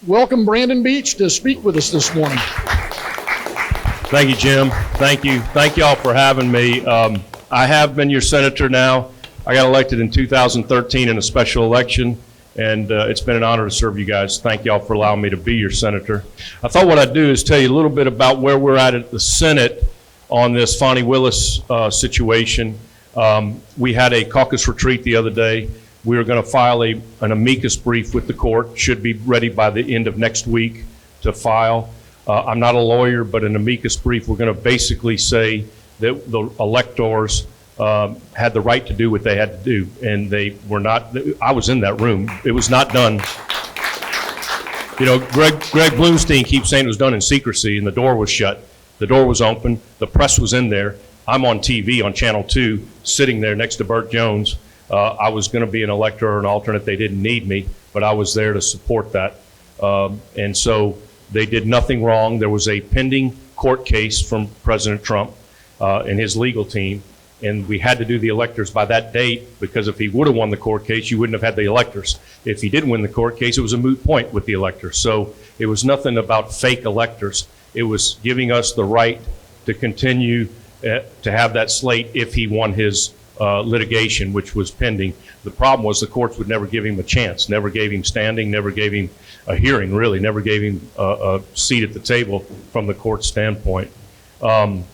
welcome Brandon Beach to speak with us this morning. Thank you, Jim. Thank you. Thank you all for having me. I have been your senator now. I got elected in 2013 in a special election, and it's been an honor to serve you guys. Thank you all for allowing me to be your senator. I thought what I'd do is tell you a little bit about where we're at the Senate on this Fonnie Willis situation. We had a caucus retreat the other day. We were going to file an amicus brief with the court. Should be ready by the end of next week to file. I'm not a lawyer, but an amicus brief, we're going to basically say that the electors had the right to do what they had to do, and they were not. I was in that room. It was not done. You know, Greg Bloomstein keeps saying it was done in secrecy, and the door was shut. The door was open. The press was in there. I'm on TV on Channel 2, sitting there next to Burt Jones. I was going to be an elector or an alternate. They didn't need me, but I was there to support that. And so they did nothing wrong. There was a pending court case from President Trump and his legal team, and we had to do the electors by that date, because if he would have won the court case, you wouldn't have had the electors. If he didn't win the court case, it was a moot point with the electors. So it was nothing about fake electors. It was giving us the right to continue to have that slate if he won his litigation, which was pending. The problem was the courts would never give him a chance, never gave him standing, never gave him a hearing, really, never gave him a seat at the table from the court standpoint. We're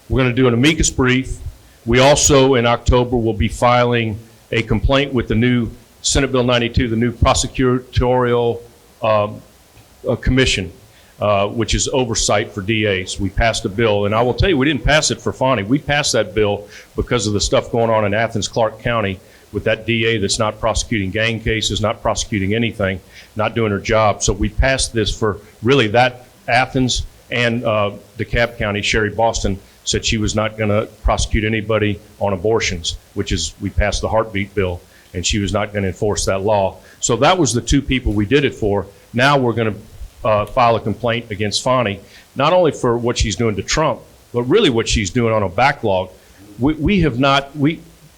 going to do an amicus brief. We also, in October, will be filing a complaint with the new Senate Bill 92, the new prosecutorial commission, which is oversight for DAs. We passed a bill, and I will tell you, we didn't pass it for Fonnie. We passed that bill because of the stuff going on in Athens, Clarke County with that DA that's not prosecuting gang cases, not prosecuting anything, not doing her job. So we passed this for really that Athens and DeKalb County. Sherry Boston said she was not going to prosecute anybody on abortions, which is, we passed the heartbeat bill, and she was not going to enforce that law. So that was the two people we did it for. Now we're going to file a complaint against Fonnie, not only for what she's doing to Trump, but really what she's doing on a backlog.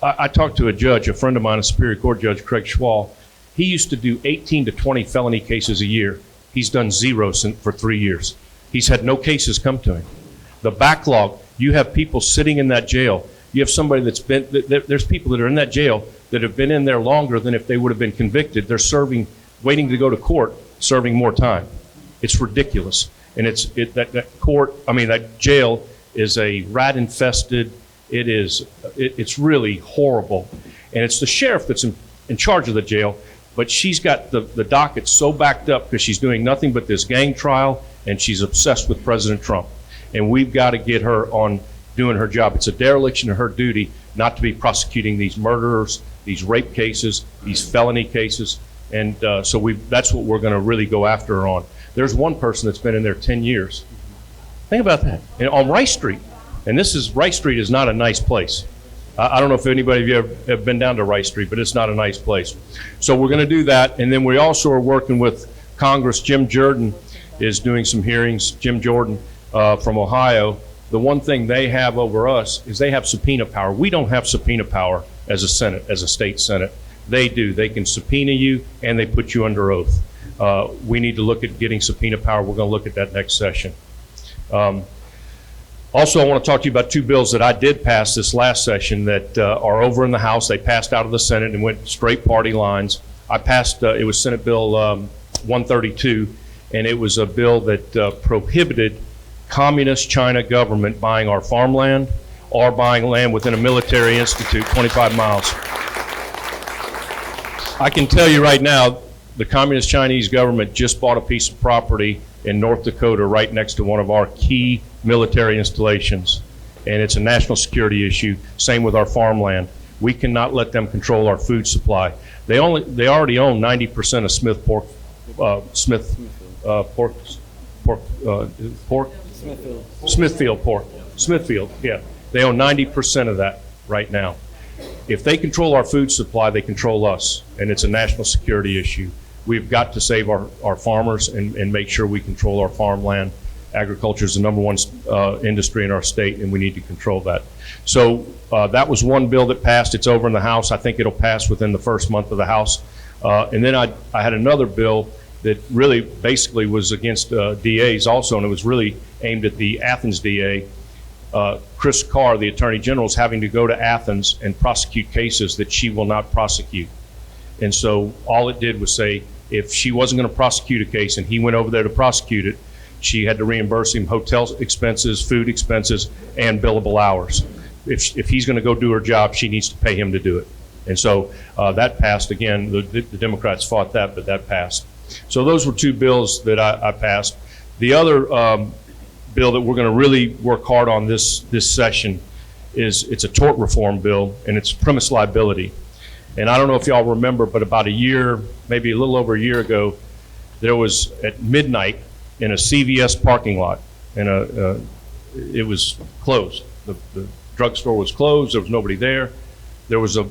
I talked to a judge, a friend of mine, a Superior Court Judge, Craig Schwall. He used to do 18 to 20 felony cases a year. He's done 0 for 3 years. He's had no cases come to him. The backlog, you have people sitting in that jail. You have somebody that's been, there's people that are in that jail that have been in there longer than if they would have been convicted. They're serving, waiting to go to court, serving more time. It's ridiculous. And that jail is a rat infested. It's really horrible. And it's the sheriff that's in charge of the jail, but she's got the docket so backed up because she's doing nothing but this gang trial, and she's obsessed with President Trump. And we've got to get her on doing her job. It's a dereliction of her duty not to be prosecuting these murderers, these rape cases, these felony cases. And so that's what we're going to really go after her on. There's one person that's been in there 10 years. Think about that. And on Rice Street. And Rice Street is not a nice place. I don't know if anybody of you have been down to Rice Street, but it's not a nice place. So we're going to do that. And then we also are working with Congress. Jim Jordan is doing some hearings. Jim Jordan from Ohio. The one thing they have over us is they have subpoena power. We don't have subpoena power as a Senate, as a state Senate. They do. They can subpoena you and they put you under oath. We need to look at getting subpoena power. We're going to look at that next session. Also, I want to talk to you about 2 bills that I did pass this last session that are over in the House. They passed out of the Senate and went straight party lines. I passed, it was Senate Bill 132, and it was a bill that prohibited communist China government buying our farmland or buying land within a military institute 25 miles. I can tell you right now, the communist Chinese government just bought a piece of property in North Dakota right next to one of our key military installations, and it's a national security issue. Same with our farmland. We cannot let them control our food supply. They already own 90% of Smithfield pork. Smithfield, yeah. They own 90% of that right now. If they control our food supply, they control us, and it's a national security issue. We've got to save our farmers and make sure we control our farmland. Agriculture is the #1 industry in our state, and we need to control that. So that was one bill that passed. It's over in the House. I think it'll pass within the first month of the House. And then I had another bill that really basically was against DAs also, and it was really aimed at the Athens DA. Chris Carr, the Attorney General, is having to go to Athens and prosecute cases that she will not prosecute. And so all it did was say, if she wasn't going to prosecute a case and he went over there to prosecute it, she had to reimburse him hotel expenses, food expenses, and billable hours. If he's going to go do her job, she needs to pay him to do it. And so that passed. Again, the Democrats fought that, but that passed. So those were two bills that I passed. The other bill that we're going to really work hard on this session it's a tort reform bill, and it's premise liability. And I don't know if y'all remember, but about a year, maybe a little over a year ago, there was at midnight in a CVS parking lot, and it was closed. The drugstore was closed. There was nobody there. There was a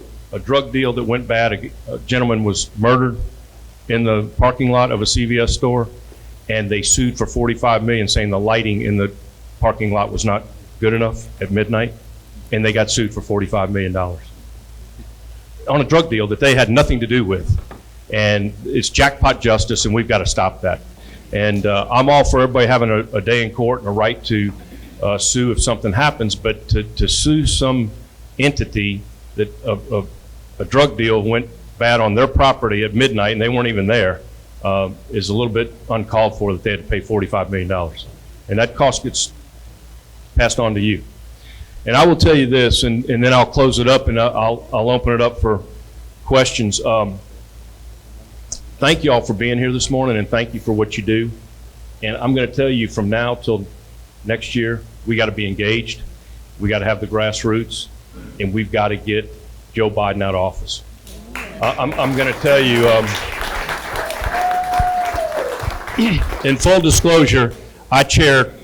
drug deal that went bad. A gentleman was murdered in the parking lot of a CVS store, and they sued for $45 million, saying the lighting in the parking lot was not good enough at midnight, and they got sued for $45 million on a drug deal that they had nothing to do with. And it's jackpot justice, and we've got to stop that. And I'm all for everybody having a day in court and a right to sue if something happens, but to sue some entity that a drug deal went bad on their property at midnight and they weren't even there is a little bit uncalled for, that they had to pay $45 million. And that cost gets passed on to you. And I will tell you this, and then I'll close it up, and I'll open it up for questions. Thank you all for being here this morning, and thank you for what you do. And I'm going to tell you, from now till next year, we got to be engaged. We got to have the grassroots, and we've got to get Joe Biden out of office. I'm going to tell you, in full disclosure, I chair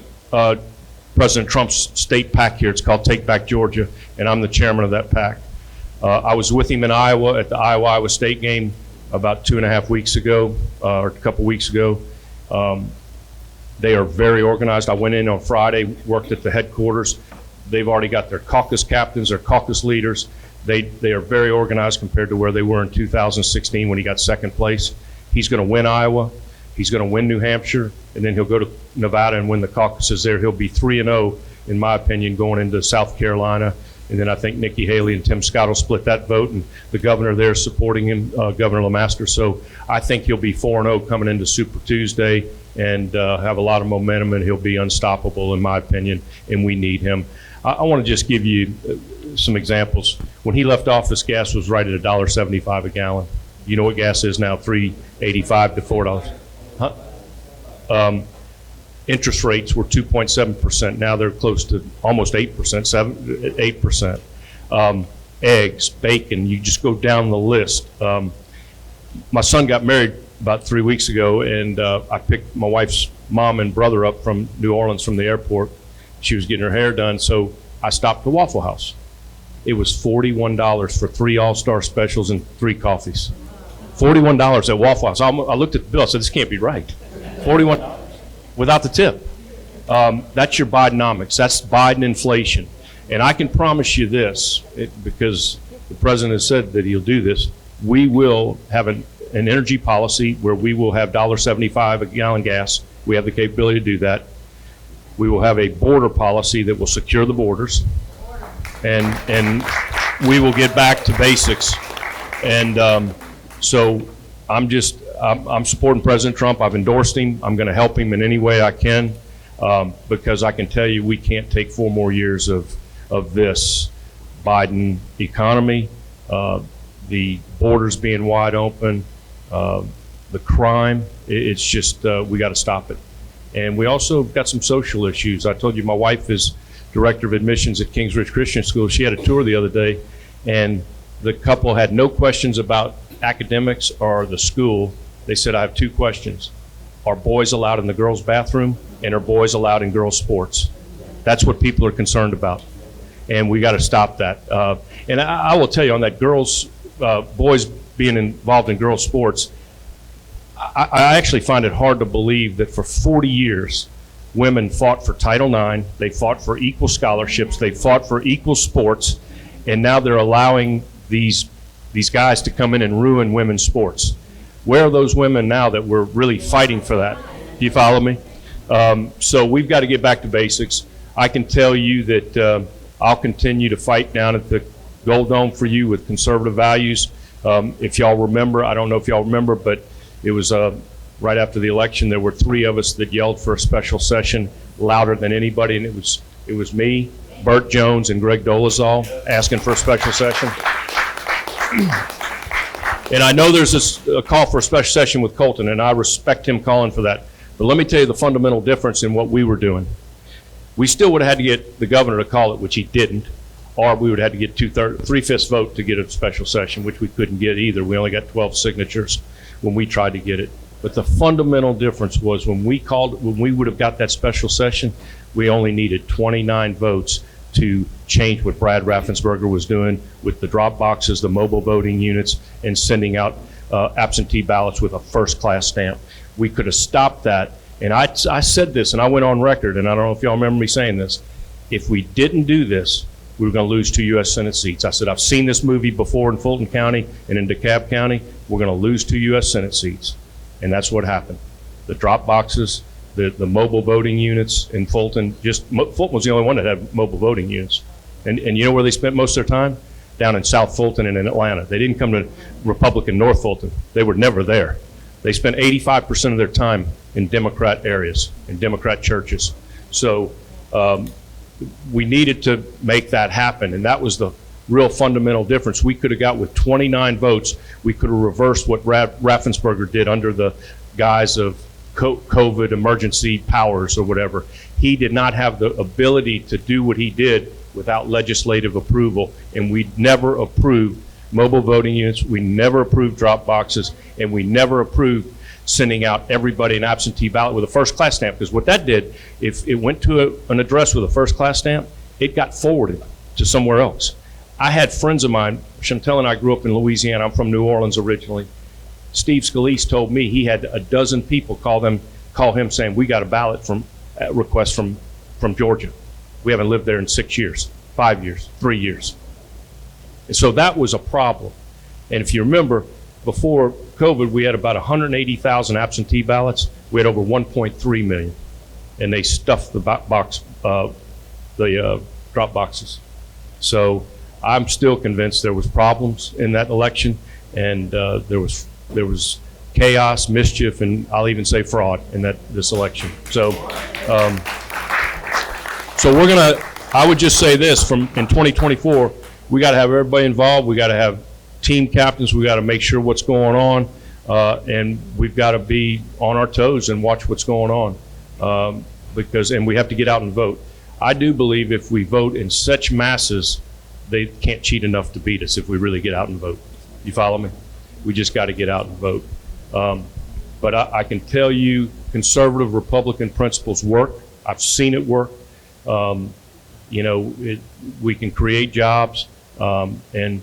President Trump's state PAC here. It's called Take Back Georgia, and I'm the chairman of that PAC. I was with him in Iowa at the Iowa State game about 2.5 weeks ago, or a couple weeks ago. They are very organized. I went in on Friday, worked at the headquarters. They've already got their caucus captains, their caucus leaders. They are very organized compared to where they were in 2016 when he got second place. He's going to win Iowa. He's going to win New Hampshire, and then he'll go to Nevada and win the caucuses there. He'll be 3-0, in my opinion, going into South Carolina. And then I think Nikki Haley and Tim Scott will split that vote, and the governor there is supporting him, Governor LeMaster. So I think he'll be 4-0 coming into Super Tuesday and have a lot of momentum, and he'll be unstoppable, in my opinion, and we need him. I want to just give you some examples. When he left office, gas was right at $1.75 a gallon. You know what gas is now, $3.85 to $4. Huh? Interest rates were 2.7%. Now they're close to almost 8%, 8%. Eggs, bacon, you just go down the list. My son got married about 3 weeks ago, and I picked my wife's mom and brother up from New Orleans from the airport. She was getting her hair done, so I stopped at the Waffle House. It was $41 for 3 all-star specials and 3 coffees. $41 at Waffle House. I looked at the bill, I said, this can't be right. $41 without the tip. That's your Bidenomics. That's Biden inflation. And I can promise you this, because the president has said that he'll do this, we will have an energy policy where we will have $1.75 a gallon gas. We have the capability to do that. We will have a border policy that will secure the borders, and we will get back to basics. And so I'm supporting President Trump. I've endorsed him. I'm going to help him in any way I can, because I can tell you we can't take 4 more years of this Biden economy, the borders being wide open, the crime. It's just we got to stop it. And we also got some social issues. I told you my wife is director of admissions at Kings Ridge Christian School. She had a tour the other day, and the couple had no questions about academics or the school. They said, I have 2 questions. Are boys allowed in the girls' bathroom, and are boys allowed in girls' sports? That's what people are concerned about, and we got to stop that. And I will tell you on that boys being involved in girls' sports, I actually find it hard to believe that for 40 years, women fought for Title IX, they fought for equal scholarships, they fought for equal sports, and now they're allowing these guys to come in and ruin women's sports. Where are those women now that were really fighting for that? Do you follow me? So we've got to get back to basics. I can tell you that I'll continue to fight down at the Gold Dome for you with conservative values. If y'all remember, I don't know if y'all remember, but it was right after the election, there were 3 of us that yelled for a special session louder than anybody, and it was me, Burt Jones, and Greg Dolezal asking for a special session. And I know there's a call for a special session with Colton, and I respect him calling for that. But let me tell you the fundamental difference in what we were doing. We still would have had to get the governor to call it, which he didn't, or we would have had to get 3/5 vote to get a special session, which we couldn't get either. We only got 12 signatures when we tried to get it. But the fundamental difference was when we would have got that special session, we only needed 29 votes to change what Brad Raffensperger was doing with the drop boxes, the mobile voting units, and sending out absentee ballots with a first-class stamp. We could have stopped that. And I said this, and I went on record, and I don't know if y'all remember me saying this. If we didn't do this, we were going to lose 2 U.S. Senate seats. I said, I've seen this movie before in Fulton County and in DeKalb County. We're going to lose 2 U.S. Senate seats. And that's what happened. The drop boxes, the mobile voting units in Fulton, Fulton was the only one that had mobile voting units. And you know where they spent most of their time? Down in South Fulton and in Atlanta. They didn't come to Republican North Fulton. They were never there. They spent 85% of their time in Democrat areas, in Democrat churches. So we needed to make that happen, and that was the real fundamental difference. We could have got with 29 votes, we could have reversed what Raffensperger did under the guise of COVID emergency powers or whatever. He did not have the ability to do what he did without legislative approval, and we never approved mobile voting units, we never approved drop boxes, and we never approved sending out everybody an absentee ballot with a first-class stamp, because what that did, if it went to an address with a first-class stamp, it got forwarded to somewhere else. I had friends of mine, Chantel and I grew up in Louisiana, I'm from New Orleans originally. Steve Scalise told me he had a dozen people call him saying, we got a ballot request from Georgia. We haven't lived there in 6 years, 5 years, 3 years. And so that was a problem. And if you remember, before COVID, we had about 180,000 absentee ballots. We had over 1.3 million, and they stuffed the drop boxes. So I'm still convinced there was problems in that election, and there was chaos, mischief, and I'll even say fraud in this election. So, I would just say this: in 2024, we got to have everybody involved. We got to have team captains. We got to make sure what's going on, and we've got to be on our toes and watch what's going on, and we have to get out and vote. I do believe if we vote in such masses, they can't cheat enough to beat us if we really get out and vote. You follow me? We just got to get out and vote. But I can tell you, conservative Republican principles work. I've seen it work. We can create jobs, and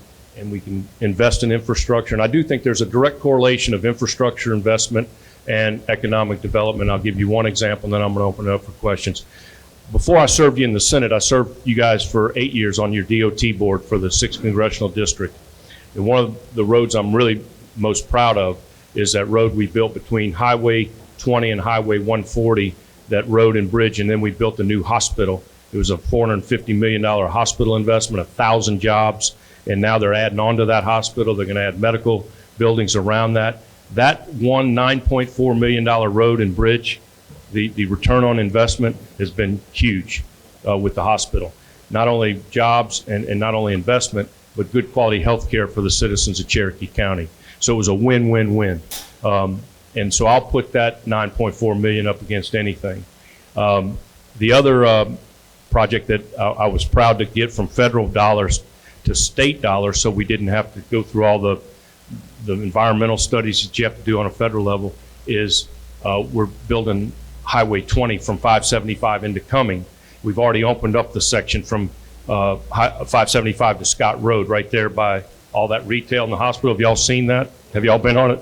we can invest in infrastructure. And I do think there's a direct correlation of infrastructure investment and economic development. I'll give you one example, and then I'm going to open it up for questions. Before I served you in the Senate, I served you guys for 8 years on your DOT board for the 6th Congressional District. And one of the roads I'm really most proud of is that road we built between Highway 20 and Highway 140, that road and bridge, and then we built a new hospital. It was a $450 million hospital investment, 1,000 jobs, and now they're adding on to that hospital. They're going to add medical buildings around that. That one $9.4 million road and bridge, the return on investment has been huge with the hospital. Not only jobs and not only investment, but good quality health care for the citizens of Cherokee County. So it was a win-win-win. And so I'll put that $9.4 million up against anything. The other project that I was proud to get from federal dollars to state dollars, so we didn't have to go through all the environmental studies that you have to do on a federal level, is we're building Highway 20 from 575 into Cumming. We've already opened up the section from 575 to Scott Road, right there by all that retail in the hospital. Have y'all seen that? Have y'all been on it?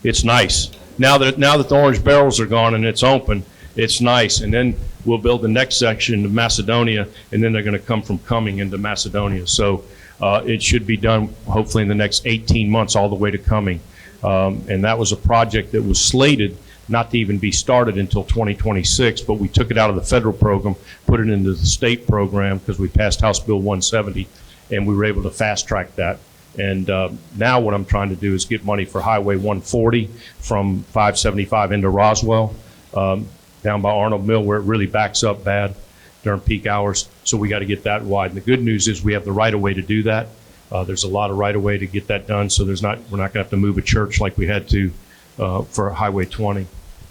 It's nice. Now that the orange barrels are gone and it's open, it's nice. And then we'll build the next section to Macedonia, and then they're going to come from Cumming into Macedonia. So it should be done hopefully in the next 18 months all the way to Cumming. And that was a project that was slated not to even be started until 2026, but we took it out of the federal program, put it into the state program because we passed House Bill 170, and we were able to fast track that. And now what I'm trying to do is get money for Highway 140 from 575 into Roswell, down by Arnold Mill where it really backs up bad during peak hours. So we got to get that wide. And the good news is we have the right of way to do that. There's a lot of right of way to get that done. So we're not going to have to move a church like we had to for Highway 20.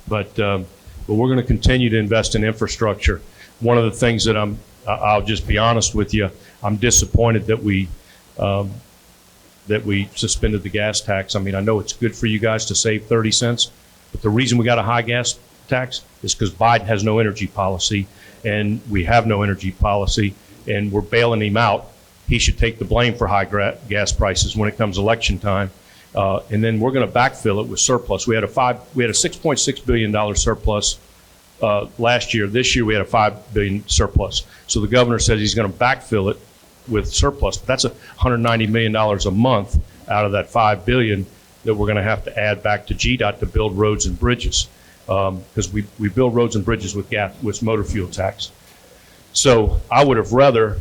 But we're going to continue to invest in infrastructure. One of the things that I'll just be honest with you, I'm disappointed that we suspended the gas tax. I mean, I know it's good for you guys to save 30 cents, but the reason we got a high gas tax is because Biden has no energy policy, and we have no energy policy, and we're bailing him out. He should take the blame for high gas prices when it comes election time. And then we're going to backfill it with surplus. We had a $6.6 billion surplus last year. This year we had a $5 billion surplus. So the governor said he's going to backfill it with surplus. But that's $190 million a month out of that $5 billion that we're going to have to add back to GDOT to build roads and bridges, because we build roads and bridges with motor fuel tax. So I would have rather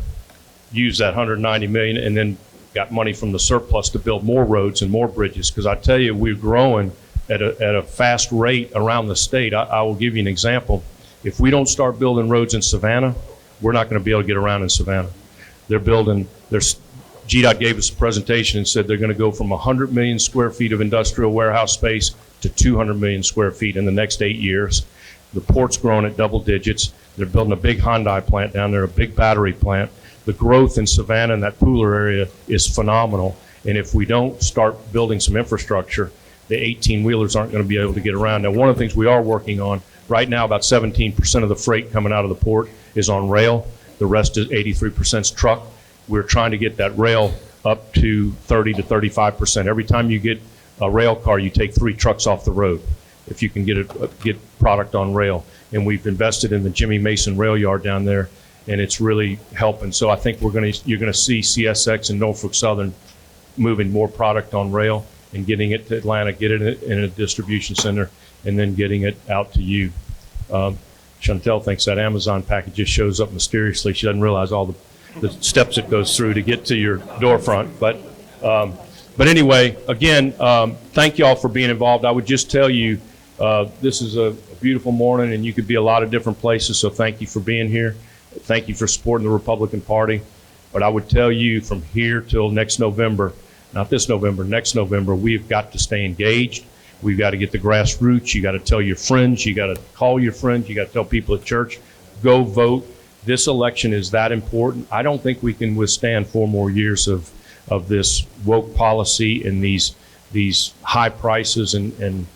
used that $190 million and then got money from the surplus to build more roads and more bridges, because I tell you, we're growing at a fast rate around the state. I will give you an example. If we don't start building roads in Savannah, we're not going to be able to get around in Savannah. GDOT gave us a presentation and said they're going to go from 100 million square feet of industrial warehouse space to 200 million square feet in the next 8 years. The port's growing at double digits. They're building a big Hyundai plant down there, a big battery plant. The growth in Savannah and that Pooler area is phenomenal. And if we don't start building some infrastructure, the 18-wheelers aren't going to be able to get around. Now, one of the things we are working on right now, about 17% of the freight coming out of the port is on rail. The rest is 83% truck. We're trying to get that rail up to 30 to 35%. Every time you get a rail car, you take 3 trucks off the road if you can get product on rail. And we've invested in the Jimmy Mason rail yard down there, and it's really helping. So I think you're going to see CSX and Norfolk Southern moving more product on rail and getting it to Atlanta, getting it in a distribution center, and then getting it out to you. Chantel thinks that Amazon package just shows up mysteriously. She doesn't realize all the steps it goes through to get to your door front. But anyway, again, thank you all for being involved. I would just tell you, this is a beautiful morning, and you could be a lot of different places, so thank you for being here. Thank you for supporting the Republican Party. But I would tell you, from here till next November, not this November, next November, we've got to stay engaged. We've got to get the grassroots. You got to tell your friends. You got to call your friends. You got to tell people at church, go vote. This election is that important. I don't think we can withstand 4 more years of this woke policy and these high prices and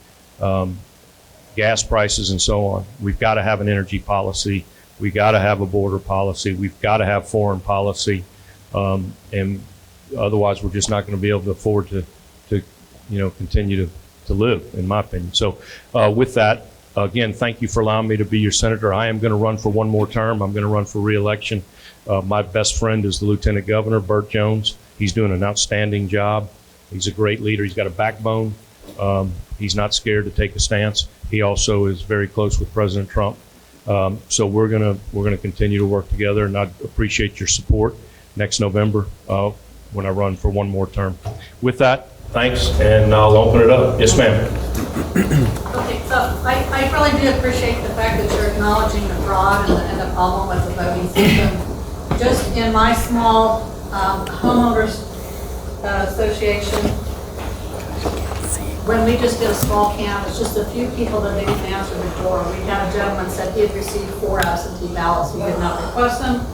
gas prices and so on. We've got to have an energy policy. We got to have a border policy. We've got to have foreign policy, and otherwise we're just not going to be able to afford to continue to live, in my opinion. So with that, again, thank you for allowing me to be your senator. I am going to run for 1 more term. I'm going to run for re-election. My best friend is the Lieutenant Governor, Burt Jones. He's doing an outstanding job. He's a great leader. He's got a backbone. He's not scared to take a stance. He also is very close with President Trump. So we're gonna continue to work together, and I appreciate your support next November when I run for 1 more term. With that, thanks, and I'll open it up. Yes, ma'am. Okay, so I really do appreciate the fact that you're acknowledging the fraud and the problem with the voting system. Just in my small homeowners association, when we just did a small count, it's just a few people that didn't answer the door. We had a gentleman said he had received 4 absentee ballots. He did not request them.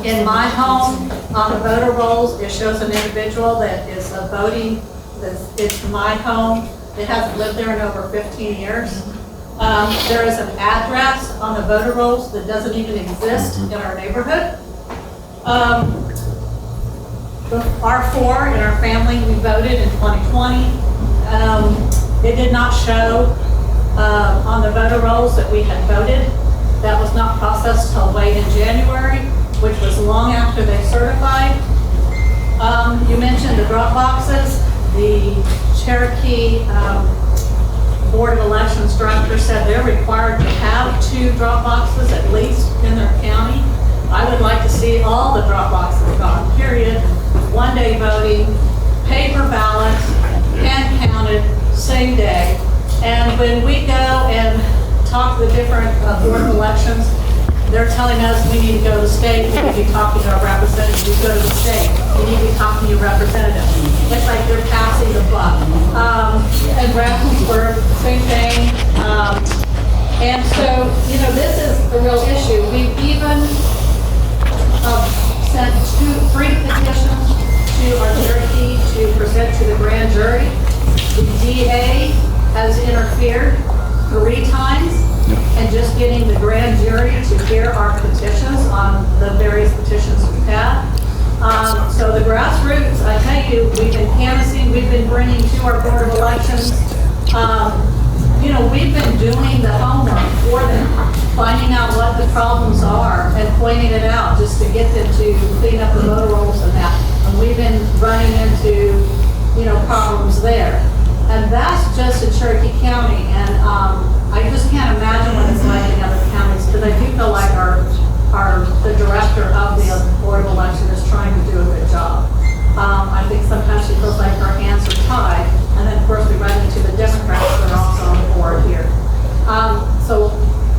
In my home, on the voter rolls, it shows an individual that is voting. It's my home. It hasn't lived there in over 15 years. There is an address on the voter rolls that doesn't even exist in our neighborhood. Our 4 in our family, we voted in 2020. It did not show on the voter rolls that we had voted. That was not processed till late in January, which was long after they certified. You mentioned the drop boxes. The Cherokee Board of Elections director said they're required to have 2 drop boxes at least in their county. I would like to see all the drop boxes gone, period. One-day voting, paper ballots, hand counted, same day. And when we go and talk to the different Board of Elections, they're telling us we need to go to the state, we need to be talking to our representatives, we go to the state, we need to be talking to your representative. It's like they're passing the buck. And Brkfst, same thing. And so, you know, this is a real issue. We've even sent 3 petitions to our Cherokee to present to the grand jury. The DA has interfered 3 times and just getting the grand jury to hear our petitions on the various petitions we've had. So the grassroots, I tell you, we've been canvassing, we've been bringing to our Board of Elections. You know, we've been doing the homework for them, finding out what the problems are and pointing it out just to get them to clean up the voter rolls and that. And we've been running into, you know, problems there. And that's just in Cherokee County. And I just can't imagine what it's like in other counties, because I do feel like the director of the Board of Election is trying to do a good job. I think sometimes she feels like her hands are tied. And then, of course, we run into the Democrats that are also on the board here. So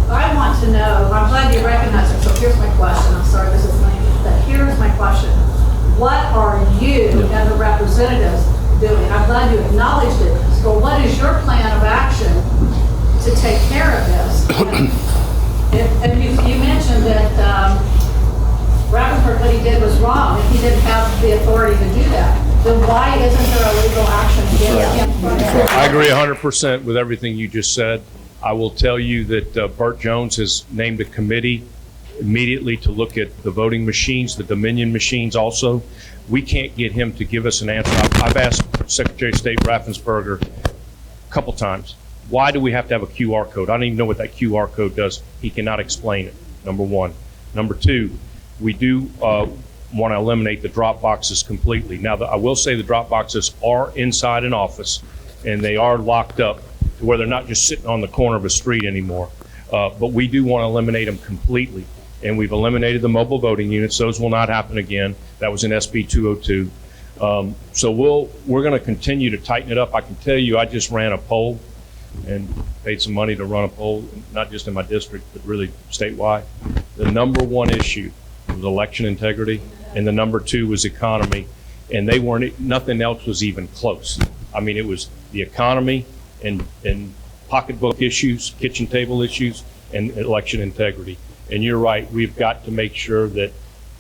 I want to know, I'm glad you recognize it, so here's my question. I'm sorry, this is lengthy, but here's my question. What are you and the representatives doing? I'm glad you acknowledged it. So what is your plan of action to take care of this? And you mentioned that Brkfst, what he did was wrong, and he didn't have the authority to do that. Then why isn't there a legal action against him? I agree 100% with everything you just said. I will tell you that Burt Jones has named a committee immediately to look at the voting machines, the Dominion machines also. We can't get him to give us an answer. I've asked Secretary of State Raffensperger a couple times, why do we have to have a QR code? I don't even know what that QR code does. He cannot explain it, number one. Number two, we do want to eliminate the drop boxes completely. Now, I will say the drop boxes are inside an office, and they are locked up to where they're not just sitting on the corner of a street anymore. But we do want to eliminate them completely. And we've eliminated the mobile voting units. Those will not happen again. That was in SB 202. So we're going to continue to tighten it up. I can tell you, I just ran a poll and paid some money to run a poll, not just in my district, but really statewide. The number 1 issue was election integrity, and the number 2 was economy. And they weren't, nothing else was even close. I mean, it was the economy and pocketbook issues, kitchen table issues, and election integrity. And you're right, we've got to make sure that,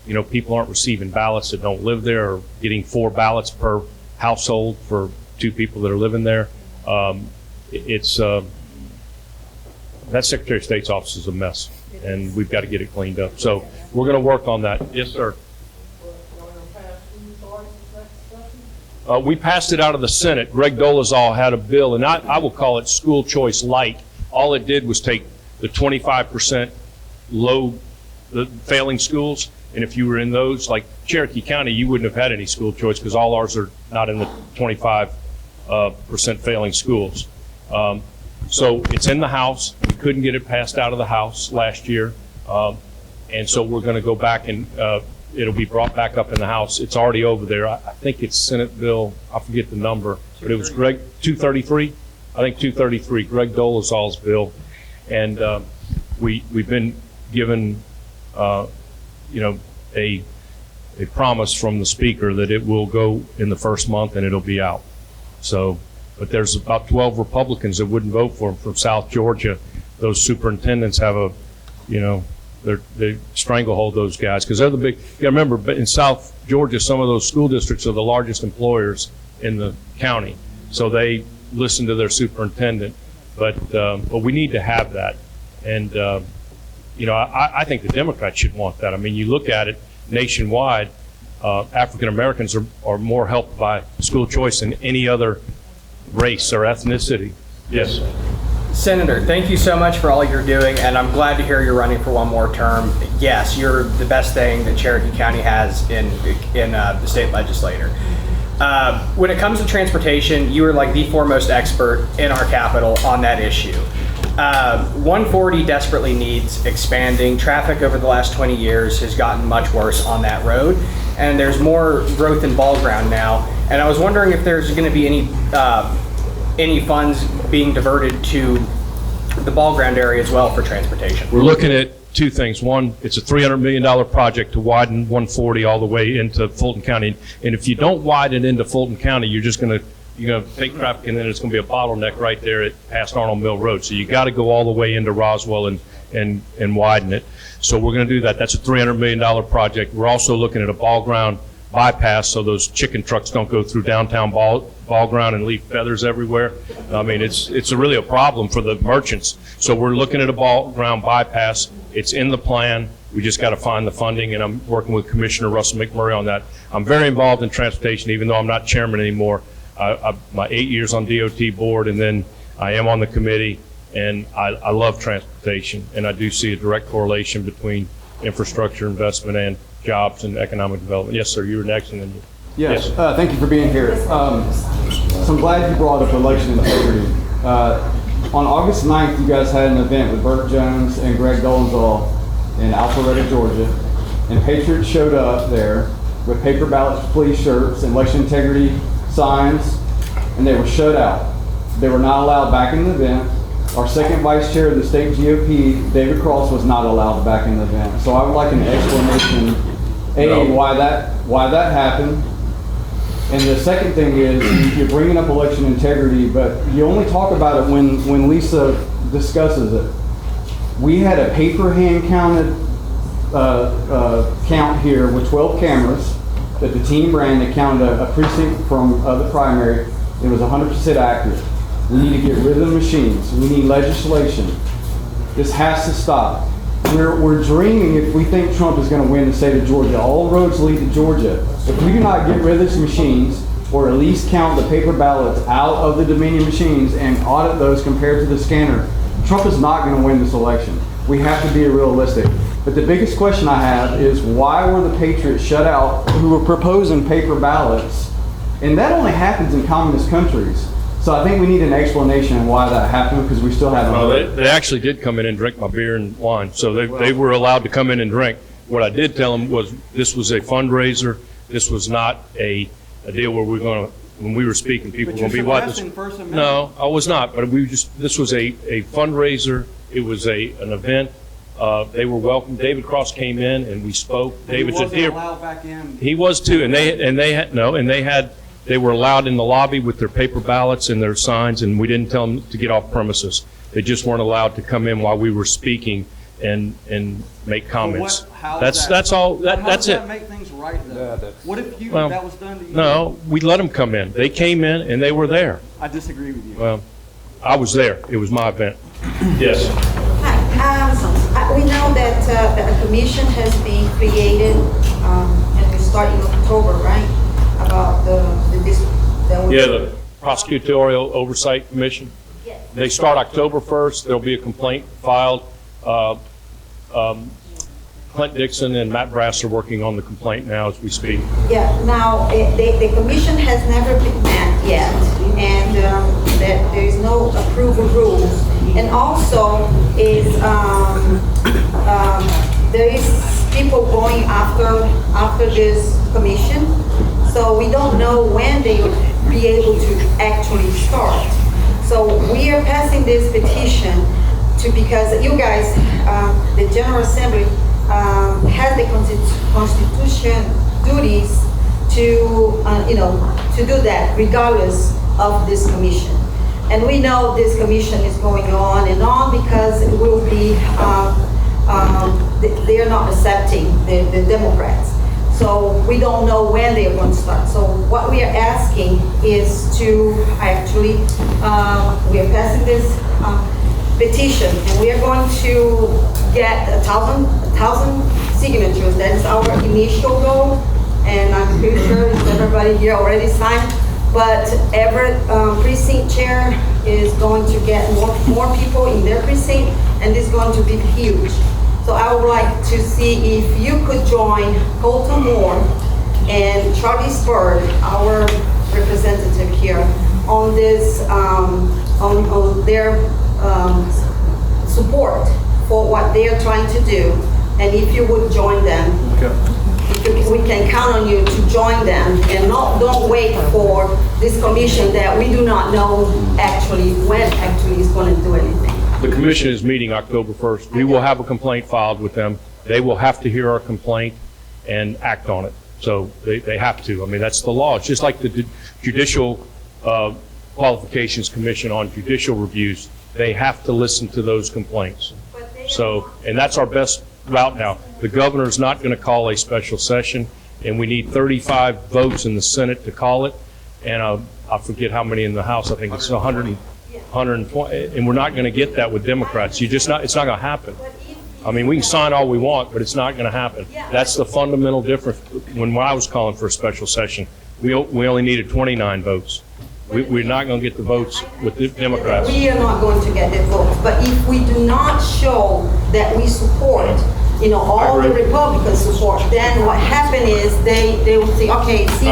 you know, people aren't receiving ballots that don't live there, or getting 4 ballots per household for 2 people that are living there. That Secretary of State's office is a mess, and we've got to get it cleaned up. So we're going to work on that. Yes, sir. We passed it out of the Senate. Greg Dolezal had a bill, and I will call it school choice light. All it did was take the 25% the failing schools, and if you were in those, like Cherokee County, you wouldn't have had any school choice because all ours are not in the 25% failing schools. So it's in the House. We couldn't get it passed out of the House last year, and so we're going to go back and it'll be brought back up in the House. It's already over there. I think it's Senate Bill, I forget the number, but it was 233? I think 233, Greg Dolezal's bill. And we've been given, you know, a promise from the Speaker that it will go in the first month and it'll be out. So, but there's about 12 Republicans that wouldn't vote for him from South Georgia. Those superintendents have a, you know, they stranglehold those guys because they're the big. You remember, but in South Georgia, some of those school districts are the largest employers in the county, so they listen to their superintendent. But we need to have that, and you know, I think the Democrats should want that. I mean, you look at it nationwide, African Americans are more helped by school choice than any other race or ethnicity. Yes. Senator, thank you so much for all you're doing, and I'm glad to hear you're running for one more term. Yes, you're the best thing that Cherokee County has in the state legislature. When it comes to transportation, you are like the foremost expert in our capital on that issue. 140 desperately needs expanding. Traffic over the last 20 years has gotten much worse on that road, and there's more growth in ball ground now. And I was wondering if there's going to be any funds being diverted to the ball ground area as well for transportation. We're looking at two things. One, it's a $300 million project to widen 140 all the way into Fulton County. And if you don't widen into Fulton County, you're going to take traffic, and then it's going to be a bottleneck right there at past Arnold Mill Road. So you got to go all the way into Roswell and widen it. So we're going to do that. That's a $300 million project. We're also looking at a ball ground bypass so those chicken trucks don't go through downtown ball ground and leave feathers everywhere. I mean, it's really a problem for the merchants. So we're looking at a ball ground bypass. It's in the plan. We just got to find the funding, and I'm working with Commissioner Russell McMurray on that. I'm very involved in transportation, even though I'm not chairman anymore. My 8 years on DOT board, and then I am on the committee, and I love transportation, and I do see a direct correlation between infrastructure investment and jobs and economic development. Yes, sir, you were next. And then Yes, thank you for being here. So I'm glad you brought up election integrity. On August 9th, you guys had an event with Burt Jones and Greg Dolezal in Alpharetta, Georgia, and Patriots showed up there with paper ballots, police shirts, and election integrity signs, and they were shut out. They were not allowed back in the event. Our second vice chair of the state GOP, David Cross, was not allowed back in the event. So I would like an explanation, why that happened. And the second thing is, you're bringing up election integrity, but you only talk about it when Lisa discusses it. We had a paper hand counted count here with 12 cameras that the team ran that counted a precinct from the primary. It was 100% accurate. We need to get rid of the machines. We need legislation. This has to stop. We're dreaming if we think Trump is going to win the state of Georgia. All roads lead to Georgia. If we do not get rid of these machines, or at least count the paper ballots out of the Dominion machines and audit those compared to the scanner, Trump is not going to win this election. We have to be realistic. But the biggest question I have is, why were the Patriots shut out who were proposing paper ballots? And that only happens in communist countries. So I think we need an explanation on why that happened, because we still haven't. Well, they actually did come in and drink my beer and wine, so they were allowed to come in and drink. What I did tell them was this was a fundraiser. This was not a deal where we're going to, when we were speaking, people were going to be watching. No, I was not. But this was a fundraiser. It was an event. They were welcome. David Cross came in and we spoke. David's a dear. He was too, and they were allowed in the lobby with their paper ballots and their signs, and we didn't tell them to get off premises. They just weren't allowed to come in while we were speaking and make comments. That's all. That's it. How does that make things right, though? What if that was done to you? No, we let them come in. They came in and they were there. I disagree with you. Well, I was there. It was my event. Yes. Hi. We know that a commission has been created, and we start in October, right? About the Prosecutorial Oversight Commission. Yes. They start October 1st. There'll be a complaint filed. Clint Dixon and Matt Brass are working on the complaint now as we speak. Yeah. Now, the commission has never been met yet, and that there is no approval rules. And also there is people going after this commission. So we don't know when they will be able to actually start. So we are passing this petition because you guys, the General Assembly, has the Constitution duties to do that regardless of this commission. And we know this commission is going on and on because it will be, they are not accepting the Democrats. So we don't know when they are going to start. So what we are asking is to actually, we are passing this petition, and we are going to get 1,000 signatures. That is our initial goal, and I'm pretty sure everybody here already signed. But every precinct chair is going to get more people in their precinct, and this is going to be huge. So I would like to see if you could join Colton Moore and Charlie Spurd, our representative here, on this, on their support for what they are trying to do. And if you would join them, we can count on you to join them and don't wait for this commission that we do not know actually when actually is going to do anything. The commission is meeting October 1st. We will have a complaint filed with them. They will have to hear our complaint and act on it. So they have to. I mean, that's the law. It's just like the Judicial Qualifications Commission on judicial reviews. They have to listen to those complaints. So, and that's our best route now. The governor's not going to call a special session, and we need 35 votes in the Senate to call it. And I forget how many in the House. I think it's 100, 120, and we're not going to get that with Democrats. It's not going to happen. I mean, we can sign all we want, but it's not going to happen. That's the fundamental difference. When I was calling for a special session, we only needed 29 votes. We're not going to get the votes with the Democrats. We are not going to get the votes, but if we do not show that we support, all the Republicans support, then what happens is they will say, okay, see,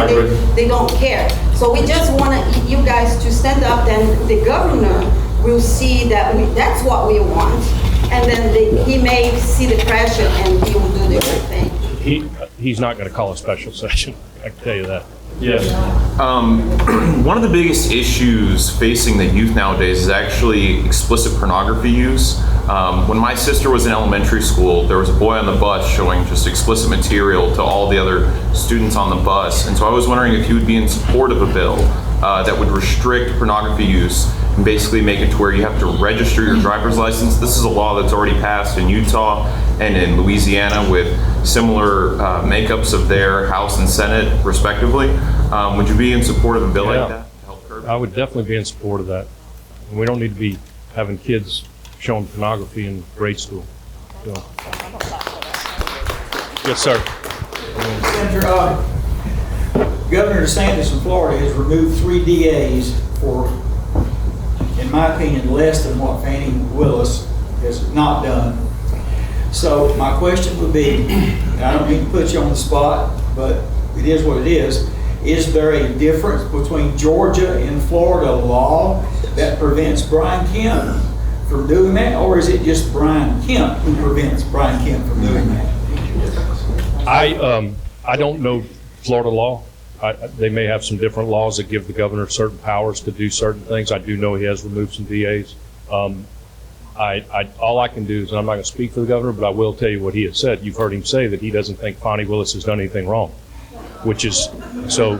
they don't care. So we just want you guys to stand up, then the governor will see that that's what we want, and then he may see the pressure and he will do the right thing. He's not going to call a special session, I can tell you that. Yes. One of the biggest issues facing the youth nowadays is actually explicit pornography use. When my sister was in elementary school, there was a boy on the bus showing just explicit material to all the other students on the bus. And so I was wondering if you would be in support of a bill that would restrict pornography use and basically make it to where you have to register your driver's license. This is a law that's already passed in Utah and in Louisiana with similar makeups of their House and Senate, respectively. Would you be in support of a bill like that to help curb it? I would definitely be in support of that. We don't need to be having kids showing pornography in grade school. So. Yes, sir. Senator, Governor DeSantis in Florida has removed 3 DAs for, in my opinion, less than what Fannie Willis has not done. So my question would be, and I don't mean to put you on the spot, but it is what it is. Is there a difference between Georgia and Florida law that prevents Brian Kemp from doing that, or is it just Brian Kemp who prevents Brian Kemp from doing that? I don't know Florida law. They may have some different laws that give the governor certain powers to do certain things. I do know he has removed some DAs. All I can do is, and I'm not going to speak for the governor, but I will tell you what he has said. You've heard him say that he doesn't think Fannie Willis has done anything wrong, which is so.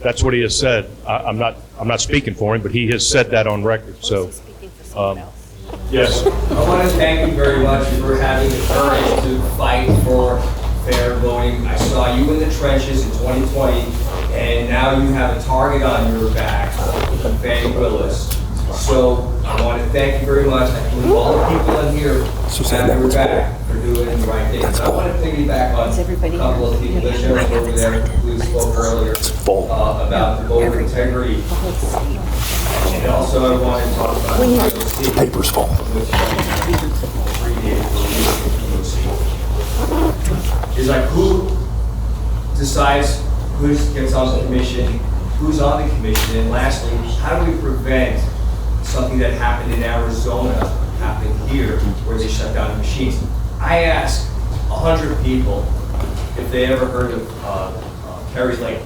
That's what he has said. I'm not speaking for him, but he has said that on record. So, yes. I want to thank you very much for having the courage to fight for fair voting. I saw you in the trenches in 2020, and now you have a target on your back, Fannie Willis. So I want to thank you very much. I believe all the people in here have your back for doing the right thing. I want to piggyback on a couple of people. The sheriff over there who spoke earlier about the voter integrity. And also I want to talk about the paper's full. Is like who decides who gets on the commission, who's on the commission, and lastly, how do we prevent something that happened in Arizona happening here where they shut down the machines? I asked 100 people if they ever heard of Kerry Lake.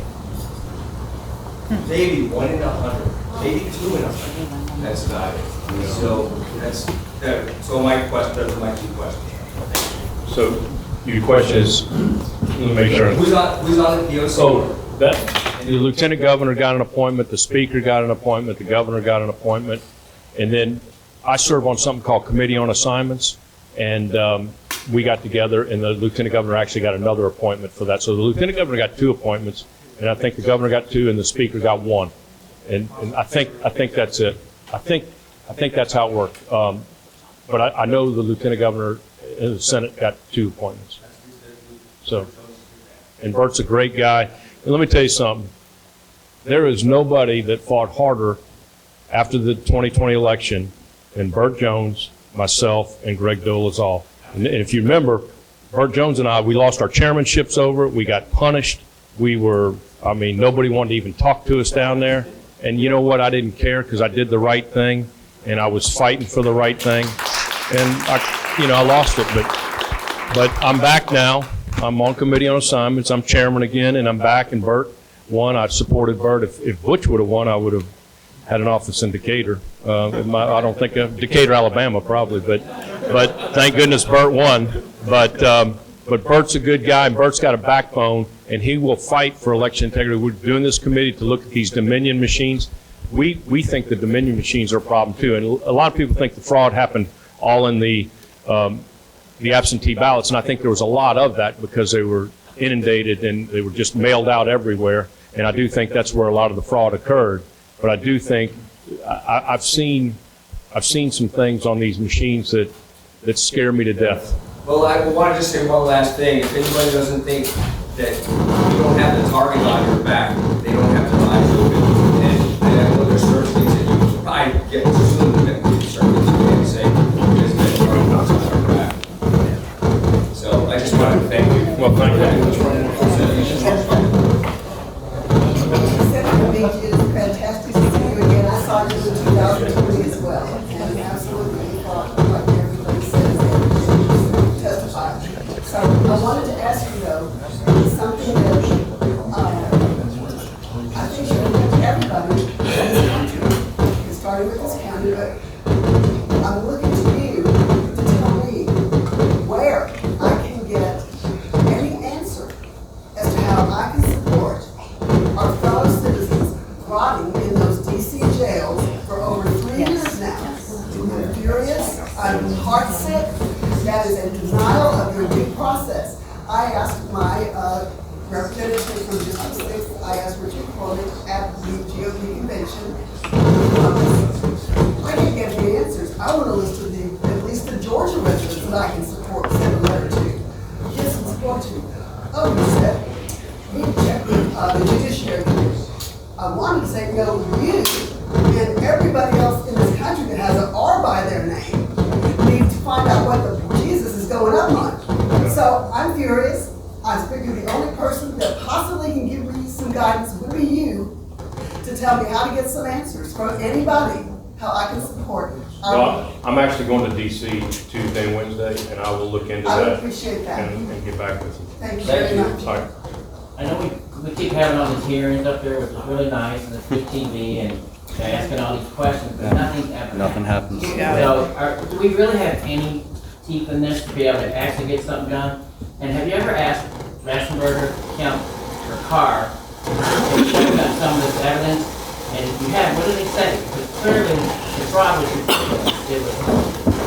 Maybe 1 in 100, maybe 2 in 100. That's about it. So that's that. So my question, those are my 2 questions. So your question is, let me make sure. Who's on the DOC? Oh, the lieutenant governor got an appointment, the speaker got an appointment, the governor got an appointment, and then I serve on something called Committee on Assignments, and we got together, and the lieutenant governor actually got another appointment for that. So the lieutenant governor got 2 appointments, and I think the governor got 2, and the speaker got 1, and I think that's it. I think that's how it worked. But I know the lieutenant governor and the Senate got 2 appointments. So, and Bert's a great guy. And let me tell you something. There is nobody that fought harder after the 2020 election than Bert Jones, myself, and Greg Dolezal. And if you remember, Burt Jones and I, we lost our chairmanships over it. We got punished. Nobody wanted to even talk to us down there. And you know what? I didn't care because I did the right thing, and I was fighting for the right thing. And I lost it, but I'm back now. I'm on committee on assignments. I'm chairman again, and I'm back. And Burt won. I supported Burt. If Butch would have won, I would have had an office in Decatur. I don't think Decatur, Alabama, probably. But thank goodness Burt won. But Burt's a good guy, and Burt's got a backbone, and he will fight for election integrity. We're doing this committee to look at these Dominion machines. We think the Dominion machines are a problem too, and a lot of people think the fraud happened all in the absentee ballots, and I think there was a lot of that because they were inundated and they were just mailed out everywhere, and I do think that's where a lot of the fraud occurred. But I do think I've seen some things on these machines that scare me to death. Well, I want to just say one last thing. If anybody doesn't think that you don't have the target on your back, they don't have to lie to it. And I know there's certain things that you probably get to soon that we certainly can't say there's been a target on our back. So I just wanted to thank you. Well, thank you. Senator Beach, it is fantastic to see you again. I saw you in 2003 as well, and absolutely thought what everybody says and testify. So I wanted to ask you though, something that I think should affect everybody in this country. It started with this county, but I'm looking to you to tell me where I can get any answer as to how I can support our fellow citizens rotting in those DC jails for over 3 years now. I'm furious, I'm heartsick, that is a denial of your due process. I asked my representative from District 6, I asked Richard Cornick at the GOP convention. I didn't get any answers. I want a list of at least the Georgia residents that I can support, send a letter to. Yes, and support to. Oh, you said, we checked the Judiciary Committee. I wanted to say no to you and everybody else in this country that has an R by their name need to find out what the Jesus is going up on. So I'm furious. I figured the only person that possibly can give me some guidance would be you to tell me how to get some answers from anybody, how I can support it. I'm actually going to DC Tuesday and Wednesday, and I will look into I would that appreciate that. and get back with you. Thank you very much. All right. I know we keep having all these hearings up there, which is really nice, and the TV, and they're asking all these questions, but nothing ever happens. So, do we really have any teeth in this to be able to actually get something done? And have you ever asked Raschenberger, Kemp, or Carr to show them some of this evidence? And if you have, what did they say? Because clearly, the fraud was ridiculous. It was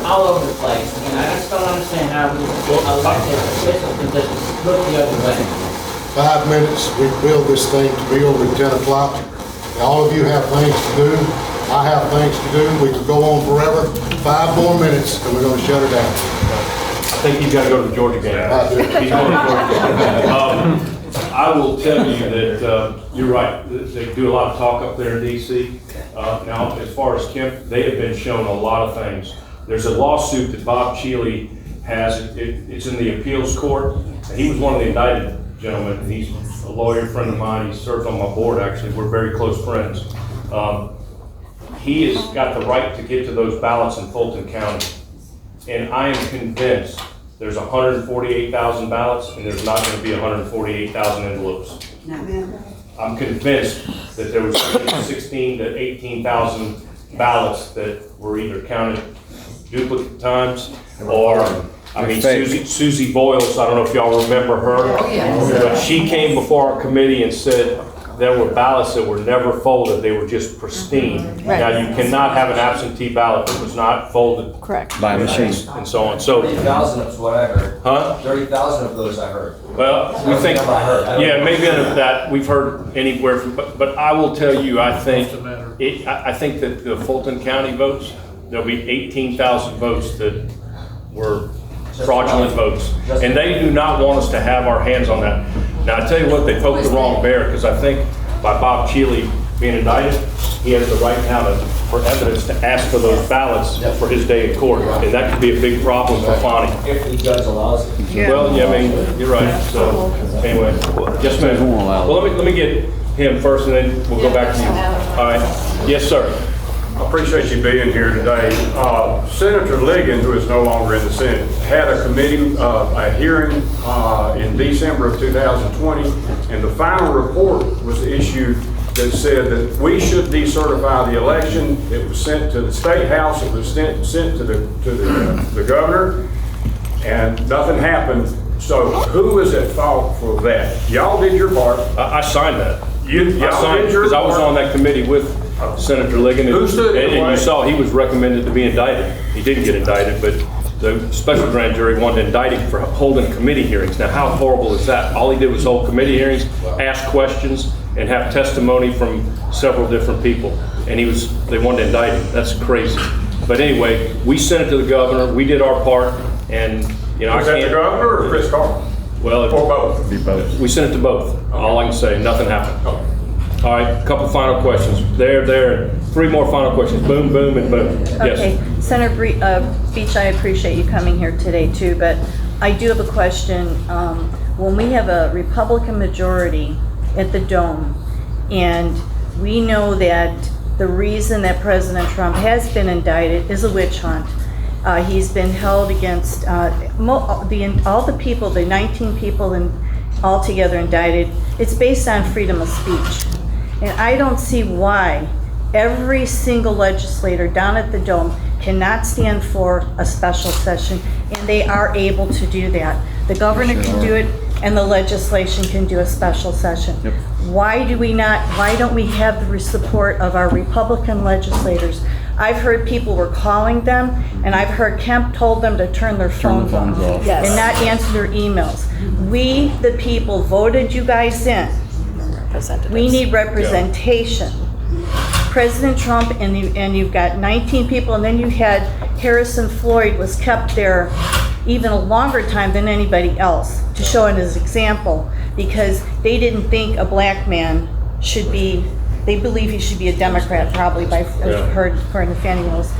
all over the place, and I just don't understand how we elected officials can just look the other way. 5 minutes, we build this thing to be over at 10 o'clock. All of you have things to do. I have things to do. We could go on forever. 5 more minutes, and we're going to shut her down. I think you've got to go to the Georgia game. I do. He's going to Georgia. I will tell you that you're right. They do a lot of talk up there in D.C. Now, as far as Kemp, they have been shown a lot of things. There's a lawsuit that Bob Cheeley has. It's in the appeals court. He was one of the indicted gentlemen. He's a lawyer friend of mine. He serves on my board, actually. We're very close friends. He has got the right to get to those ballots in Fulton County. And I am convinced there's 148,000 ballots and there's not going to be 148,000 envelopes. I'm convinced that there was 16 to 18,000 ballots that were either counted duplicate times or, I mean, Susie Boyles, I don't know if y'all remember her. But she came before our committee and said there were ballots that were never folded. They were just pristine. Right. Now, you cannot have an absentee ballot that was not folded. Correct. By a machine. And so on. So, 30,000 is what I heard. huh? 30,000 of those I heard. Well, we think, yeah, maybe out of that, we've heard anywhere from, but I will tell you, I think that the Fulton County votes, there'll be 18,000 votes that were fraudulent votes. And they do not want us to have our hands on that. Now, I tell you what, they poked the wrong bear, because I think by Bob Cheeley being indicted, he has the right now to for evidence to ask for those ballots for his day in court. And that could be a big problem for Fonnie. If the judge allows it. Well, yeah, I mean, you're right. So, anyway, yes, ma'am. Well, let me get him first, and then we'll go back to you. All right. Yes, sir. I appreciate you being here today. Senator Liggins, who is no longer in the Senate, had a committee, a hearing in December of 2020, and the final report was issued that said that we should decertify the election. It was sent to the State House, it was sent to the governor, and nothing happened. So who is at fault for that? Y'all did your part. I signed that. Y'all did your because I was part. on that committee with Senator Liggins. Who stood in the and way? you saw he was recommended to be indicted. He didn't get indicted, but the special grand jury wanted to indict him for holding committee hearings. Now, how horrible is that? All he did was hold committee hearings, ask questions, and have testimony from several different people. And they wanted to indict him. That's crazy. But anyway, we sent it to the governor. We did our part, and Was that the governor or Chris Carter? Well, Or both? we sent it to both. All I can say, nothing happened. Okay. All right, a couple final questions. There, 3 more final questions. Boom, boom, and boom. Okay, Yes. Senator Beach, I appreciate you coming here today too, but I do have a question. When we have a Republican majority at the Dome, and we know that the reason that President Trump has been indicted is a witch hunt. He's been held against all the people, the 19 people altogether indicted. It's based on freedom of speech. And I don't see why every single legislator down at the Dome cannot stand for a special session, and they are able to do that. The governor can do it, and the legislation can do a special session. Why don't we have the support of our Republican legislators? I've heard people were calling them, and I've heard Kemp told them to turn their phones off and not answer their emails. We, the people, voted you guys in. We need representation. President Trump, and you've got 19 people, and then you had Harrison Floyd was kept there even a longer time than anybody else to show it as example, because they didn't think a black man should be, they believe he should be a Democrat probably according to Fannie Willis.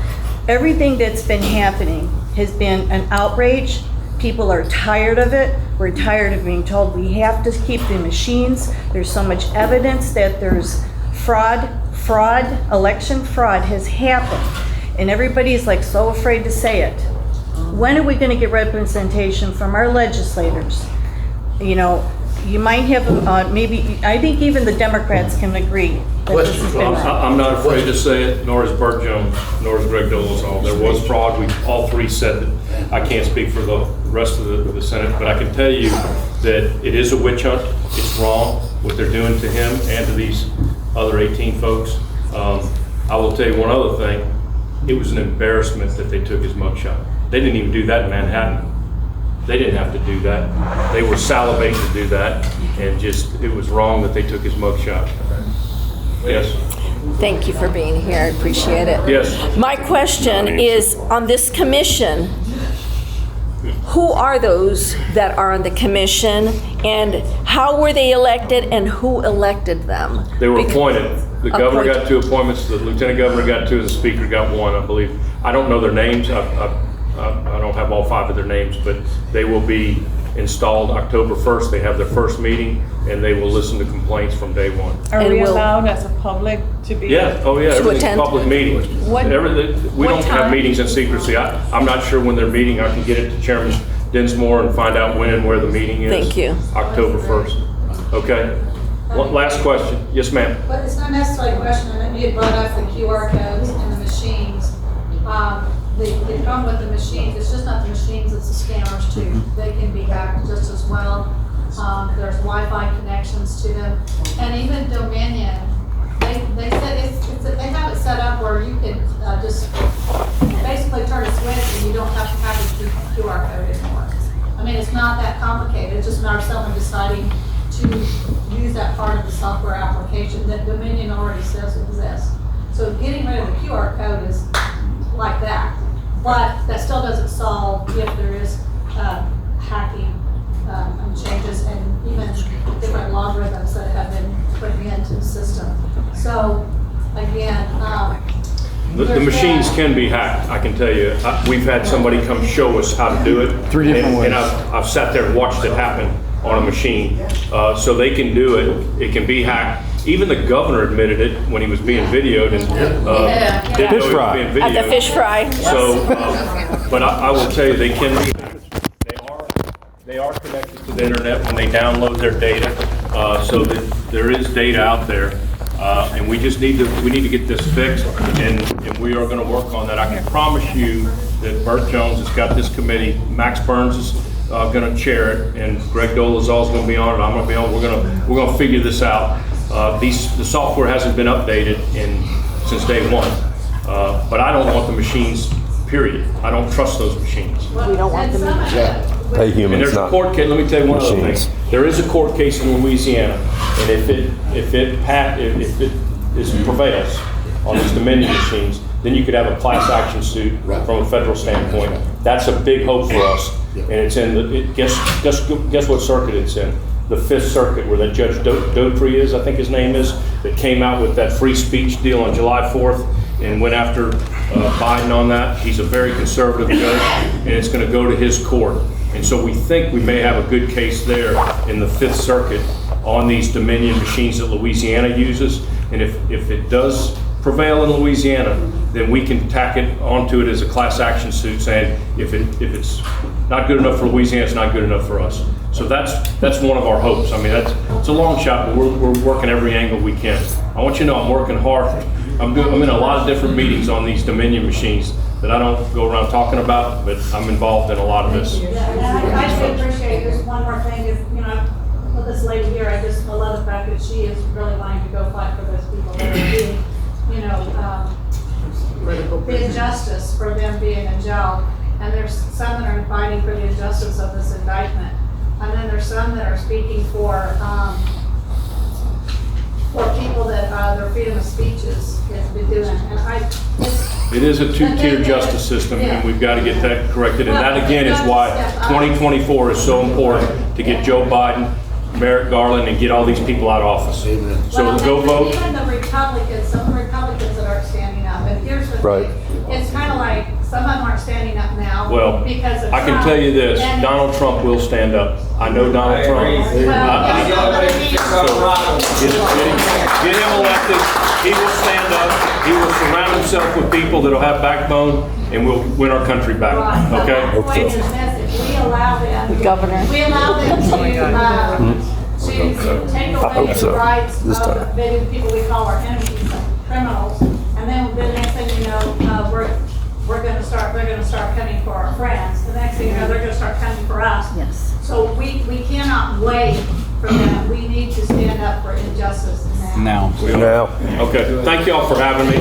Everything that's been happening has been an outrage. People are tired of it. We're tired of being told we have to keep the machines. There's so much evidence that there's election fraud has happened. And everybody's like so afraid to say it. When are we going to get representation from our legislators? You know, you might have, I think even the Democrats can agree that this has been wrong. I'm not afraid to say it, nor is Burt Jones, nor is Greg Dolezal. There was fraud. We all 3 said that. I can't speak for the rest of the Senate, but I can tell you that it is a witch hunt. It's wrong what they're doing to him and to these other 18 folks. I will tell you one other thing. It was an embarrassment that they took his mugshot. They didn't even do that in Manhattan. They didn't have to do that. They were salivating to do that, and it was wrong that they took his mugshot. Yes. Thank you for being here. I appreciate it. Yes. My question is, on this commission, who are those that are on the commission, and how were they elected, and who elected them? They were appointed. The governor got 2 appointments, the lieutenant governor got 2, the speaker got 1, I believe. I don't know their names. I don't have all 5 of their names, but they will be installed October 1st. They have their first meeting, and they will listen to complaints from day 1. Are we allowed as a public to be? Yeah, oh yeah, everything's a public meeting. We don't have meetings in secrecy. I'm not sure when they're meeting. I can get it to Chairman Dinsmore and find out when and where the meeting is. Thank you. October 1st. Okay. Last question. Yes, ma'am. But it's not necessarily a question, and you had brought up the QR codes and the machines. The problem with the machines, it's just not the machines, it's the scanners too. They can be hacked just as well. There's Wi-Fi connections to them. And even Dominion, they said they have it set up where you can just basically turn a switch and you don't have to have a QR code anymore. I mean, it's not that complicated. It's just a matter of someone deciding to use that part of the software application that Dominion already says exists. So getting rid of the QR code is like that. But that still doesn't solve if there is hacking changes and even different logarithms that have been put into the system. So again, The machines can be hacked, I can tell you. We've had somebody come show us how to do it. 3 different ways. And I've sat there and watched it happen on a machine. So they can do it. It can be hacked. Even the governor admitted it when he was being videoed and didn't know he was being videoed. At the fish fry. So, but I will tell you, they can be hacked. They are connected to the internet when they download their data, so that there is data out there. And we just need to get this fixed, and we are going to work on that. I can promise you that Burt Jones has got this committee. Max Burns is going to chair it, and Greg Dolezal is going to be on it. I'm going to be on. We're going to figure this out. The software hasn't been updated since day one, but I don't want the machines. Period. I don't trust those machines. We don't want them. Pay humans, And there's a court case. Let me tell you one other thing. There is a court case in Louisiana, and if it prevails on these Dominion machines, then you could have a class action suit from a federal standpoint. That's a big hope for us, and it's in guess what circuit it's in? The 5th Circuit, where that Judge Dotry is, I think his name is, that came out with that free speech deal on July 4th and went after Biden on that. He's a very conservative judge, and it's going to go to his court. And so we think we may have a good case there in the 5th Circuit on these Dominion machines that Louisiana uses. And if it does prevail in Louisiana, then we can tack it onto it as a class action suit saying if it's not good enough for Louisiana, it's not good enough for us. So that's one of our hopes. I mean, it's a long shot, but we're working every angle we can. I want you to know I'm working hard. I'm in a lot of different meetings on these Dominion machines that I don't go around talking about, but I'm involved in a lot of this. Yeah, and I should appreciate, just one more thing is, with this lady here, I love the fact that she is really wanting to go fight for those people that are being, the injustice for them being in jail. And there's some that are fighting for the injustice of this indictment. And then there's some that are speaking for people that their freedom of speech has been doing. And it is a two-tier justice system, and we've got to get that corrected. And that, again, is why 2024 is so important to get Joe Biden, Merrick Garland, and get all these people out of office. Amen. So go vote. Even the Republicans, some Republicans that aren't standing up. And here's the thing. It's kind of like some of them aren't standing up now because of I can tell you this, Donald Trump will stand up. I know Donald Trump. Get him elected. He will stand up. He will surround himself with people that will have backbone, and we'll win our country back. Okay? The point is this, if we allow them, The governor. we allow them to take away the rights of the people we call our enemies, criminals, and then the next thing you know, they're going to start coming for our friends. The next thing you know, they're going to start coming for us. Yes. So we cannot wait for them. We need to stand up for injustice now. Okay. Thank y'all for having me.